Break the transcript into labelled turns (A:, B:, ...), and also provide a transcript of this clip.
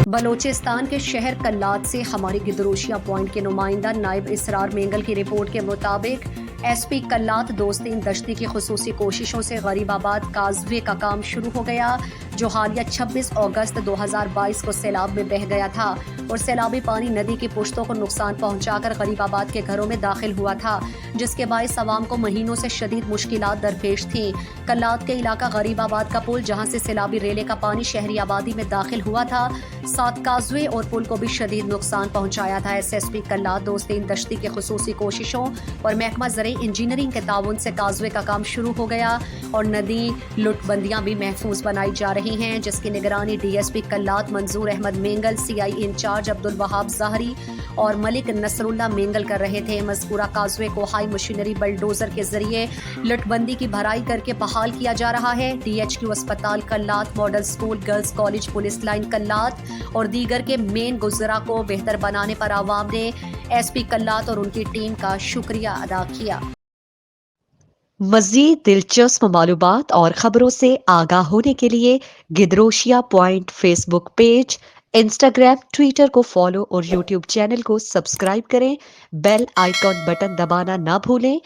A: बलोचिस्तान के शहर कल्लात से हमारी गिदरोशिया पॉइंट के नुमाइंदा नायब इसरार मेंगल की रिपोर्ट के मुताबिक एसपी कल्लात दोस्तीन दश्ती की खुसूसी कोशिशों से गरीबाबाद काजवे का काम शुरू हो गया, जो हालिया 26 अगस्त 2022 को सैलाब में बह गया था और सैलाबी पानी नदी की पुश्तों को नुकसान पहुंचाकर गरीबाबाद के घरों में दाखिल हुआ था, जिसके बायस अवाम को महीनों से शदीद मुश्किलात दरपेश थीं। कल्लात के इलाका गरीबाबाद का पुल, जहां से सैलाबी रेले का पानी शहरी आबादी में दाखिल हुआ था, साथ काजवे और पुल को भी शदीद नुकसान पहुंचाया था। SSP कल्लात दोस्तीन दश्ती की खुसूसी कोशिशों और महकमा ज़राई इंजीनियरिंग के ताउन से काजवे का काम शुरू हो गया और नदी लुटबंदियां भी महफूज बनाई जा रही हैं, जिसकी निगरानी DSP कल्लात मंजूर अहमद मेंगल, CI इंचार्ज अब्दुल वहाब ज़ाहरी और मलिक नसरुल्ला मेंगल कर रहे थे। मज़कूरा काजवे को हाई मशीनरी बलडोजर के जरिए लुटबंदी की भराई करके बहाल किया जा रहा है। DHQ अस्पताल Kalat, model school, girls college, police line Kalat और दीगर के मेन गुजरा को बेहतर बनाने पर आवाम ने SP कल्लात और उनकी टीम का शुक्रिया अदा किया।
B: मज़ीद दिलचस्प मालूमात और ख़बरों से आगाह होने के लिए Gedrosia point Facebook page, Instagram, Twitter को फॉलो और यूट्यूब चैनल को सब्सक्राइब करें। बेल आइकॉन बटन दबाना ना भूलें